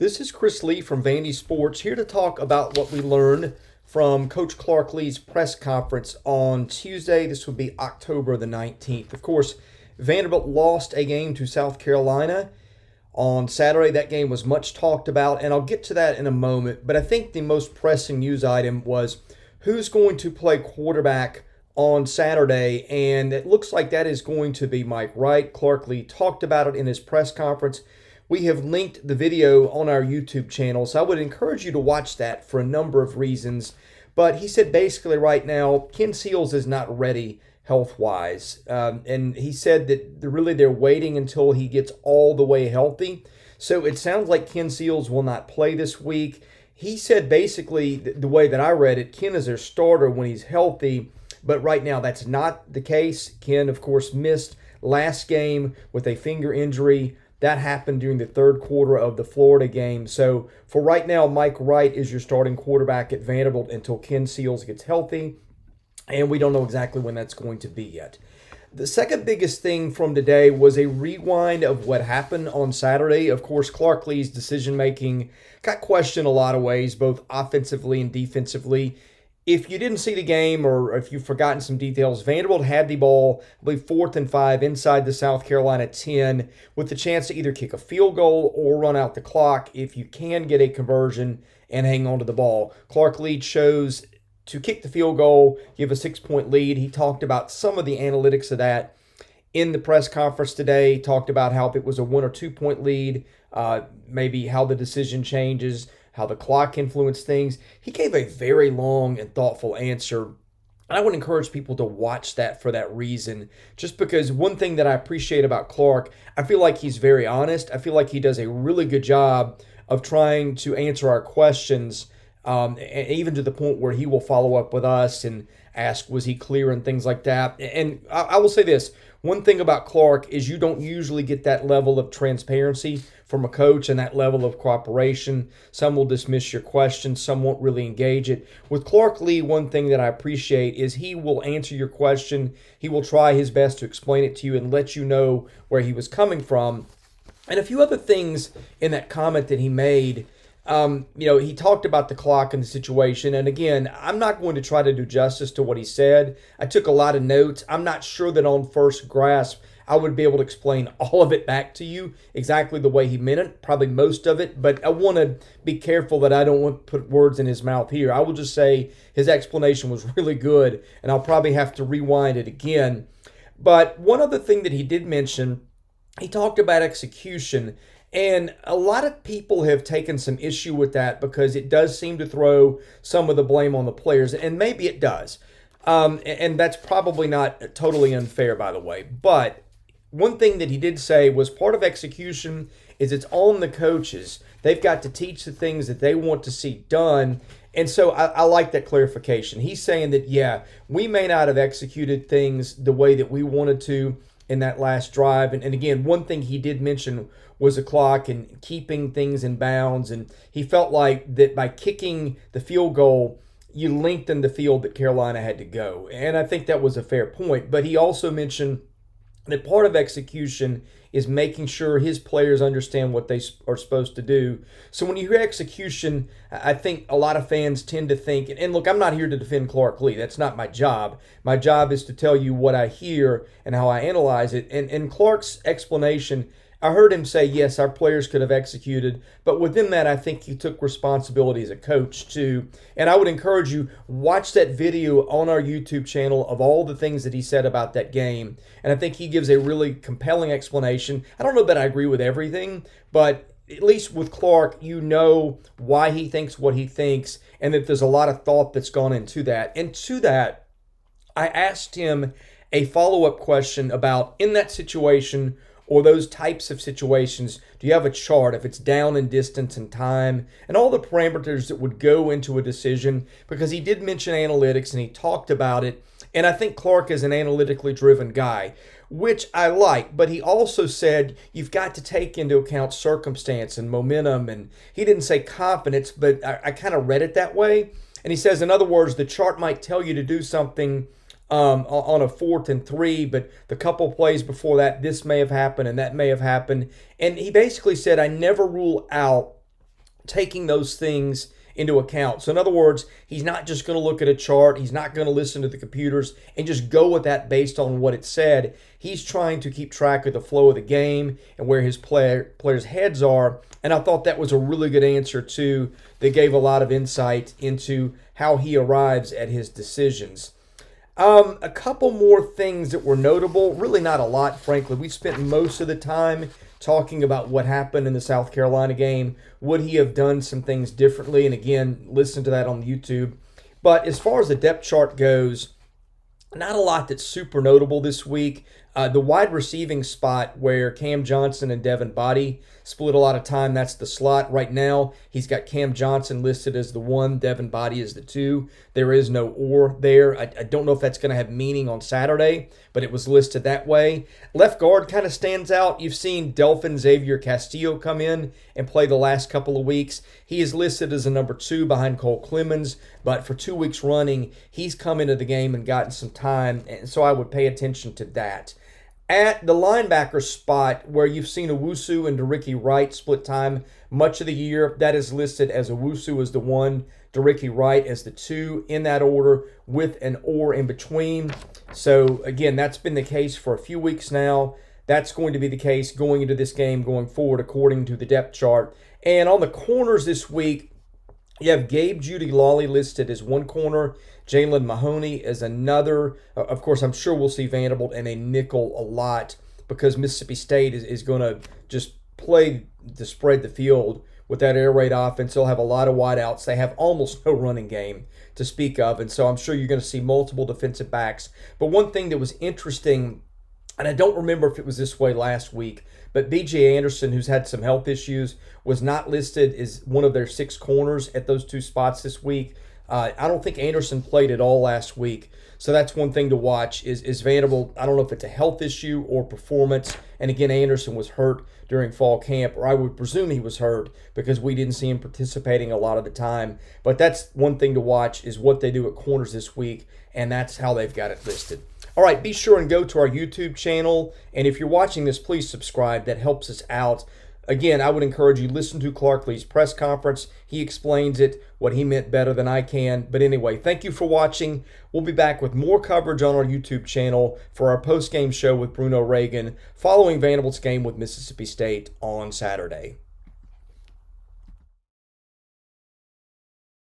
This is Chris Lee from Vandy Sports, here to talk about what we learned from Coach Clark Lea's press conference on Tuesday. This would be October the 19th. Of course, Vanderbilt lost a game to South Carolina on Saturday. That game was much talked about, and I'll get to that in a moment. But I think the most pressing news item was who's going to play quarterback on Saturday, and it looks like that is going to be Mike Wright. Clark Lea talked about it in his press conference. We have linked the video on our YouTube channel, so I would encourage you to watch that for a number of reasons. But he said basically right now, Ken Seals is not ready health-wise. And he said that they're waiting until he gets all the way healthy. So it sounds like Ken Seals will not play this week. He said basically, the way that I read it, Ken is their starter when he's healthy. But right now that's not the case. Ken, of course, missed last game with a finger injury. That happened during the third quarter of the Florida game. So for right now, Mike Wright is your starting quarterback at Vanderbilt until Ken Seals gets healthy. And we don't know exactly when that's going to be yet. The second biggest thing from today was a rewind of what happened on Saturday. Of course, Clark Lea's decision-making got questioned a lot of ways, both offensively and defensively. If you didn't see the game or if you've forgotten some details, Vanderbilt had the ball, I believe 4th and 5 inside the South Carolina 10 with the chance to either kick a field goal or run out the clock if you can get a conversion and hang on to the ball. Clark Lea chose to kick the field goal, give a 6-point lead. He talked about some of the analytics of that in the press conference today, talked about how if it was a 1 or 2-point lead, maybe how the decision changes, how the clock influenced things. He gave a very long and thoughtful answer. And I would encourage people to watch that for that reason, just because one thing that I appreciate about Clark, I feel like he's very honest. I feel like he does a really good job of trying to answer our questions, and even to the point where he will follow up with us and ask, was he clear and things like that. And I will say this, one thing about Clark is you don't usually get that level of transparency from a coach and that level of cooperation. Some will dismiss your questions, some won't really engage it. With Clark Lea, one thing that I appreciate is he will answer your question. He will try his best to explain it to you and let you know where he was coming from. And a few other things in that comment that he made. He talked about the clock and the situation. And again, I'm not going to try to do justice to what he said. I took a lot of notes. I'm not sure that on first grasp, I would be able to explain all of it back to you exactly the way he meant it, probably most of it. But I want to be careful that I don't want to put words in his mouth here. I will just say his explanation was really good, and I'll probably have to rewind it again. But one other thing that he did mention, he talked about execution. And a lot of people have taken some issue with that because it does seem to throw some of the blame on the players, and maybe it does. And that's probably not totally unfair, by the way. But one thing that he did say was part of execution is it's on the coaches. They've got to teach the things that they want to see done. And so I like that clarification. He's saying that, yeah, we may not have executed things the way that we wanted to in that last drive. And again, one thing he did mention was the clock and keeping things in bounds. And he felt like that by kicking the field goal, you lengthened the field that Carolina had to go. And I think that was a fair point. But he also mentioned that part of execution is making sure his players understand what they are supposed to do. So when you hear execution, I think a lot of fans tend to think, and look, I'm not here to defend Clark Lea. That's not my job. My job is to tell you what I hear and how I analyze it. And Clark's explanation, I heard him say, yes, our players could have executed, but within that, I think he took responsibility as a coach too. And I would encourage you, watch that video on our YouTube channel of all the things that he said about that game. And I think he gives a really compelling explanation. I don't know that I agree with everything, but at least with Clark, you know why he thinks what he thinks, and that there's a lot of thought that's gone into that. And to that, I asked him a follow-up question about, in that situation, or those types of situations, do you have a chart if it's down in distance and time and all the parameters that would go into a decision? Because he did mention analytics and he talked about it. And I think Clark is an analytically driven guy, which I like. But he also said you've got to take into account circumstance and momentum. And he didn't say confidence, but I kind of read it that way. And he says, in other words, the chart might tell you to do something on a 4th and 3, but the couple plays before that, this may have happened and that may have happened. And he basically said, I never rule out taking those things into account. So in other words, he's not just going to look at a chart. He's not going to listen to the computers and just go with that based on what it said. He's trying to keep track of the flow of the game and where his players' heads are. And I thought that was a really good answer too. That gave a lot of insight into how he arrives at his decisions. A couple more things that were notable. Really not a lot, frankly. We spent most of the time talking about what happened in the South Carolina game. Would he have done some things differently? And again, listen to that on YouTube. But as far as the depth chart goes, not a lot that's super notable this week. The wide receiving spot where Cam Johnson and Devin Body split a lot of time, that's the slot. Right now, he's got Cam Johnson listed as the 1, Devin Body as the 2. There is no or there. I don't know if that's going to have meaning on Saturday, but it was listed that way. Left guard kind of stands out. You've seen Delphin Xavier Castillo come in and play the last couple of weeks. He is listed as a number 2 behind Cole Clemens, but for 2 weeks running, he's come into the game and gotten some time, and so I would pay attention to that. At the linebacker spot, where you've seen Owusu and DeRicky Wright split time much of the year, that is listed as Owusu as the 1, DeRicky Wright as the 2, in that order with an or in between. So, again, that's been the case for a few weeks now. That's going to be the case going into this game going forward according to the depth chart. And on the corners this week, you have Gabe Judy-Lawley listed as 1 corner, Jalen Mahoney as another. Of course, I'm sure we'll see Vanderbilt in a nickel a lot because Mississippi State is going to just play to spread the field with that air raid offense. They'll have a lot of wideouts. They have almost no running game to speak of, and so I'm sure you're going to see multiple defensive backs. But one thing that was interesting, and I don't remember if it was this way last week, but B.J. Anderson, who's had some health issues, was not listed as one of their 6 corners at those 2 spots this week. I don't think Anderson played at all last week, so that's one thing to watch is Vanderbilt. I don't know if it's a health issue or performance, and again, Anderson was hurt during fall camp, or I would presume he was hurt because we didn't see him participating a lot of the time. But that's one thing to watch is what they do at corners this week, and that's how they've got it listed. All right, be sure and go to our YouTube channel, and if you're watching this, please subscribe. That helps us out. Again, I would encourage you to listen to Clark Lea's press conference. He explains it, what he meant better than I can. But anyway, thank you for watching. We'll be back with more coverage on our YouTube channel for our post-game show with Bruno Reagan following Vanderbilt's game with Mississippi State on Saturday.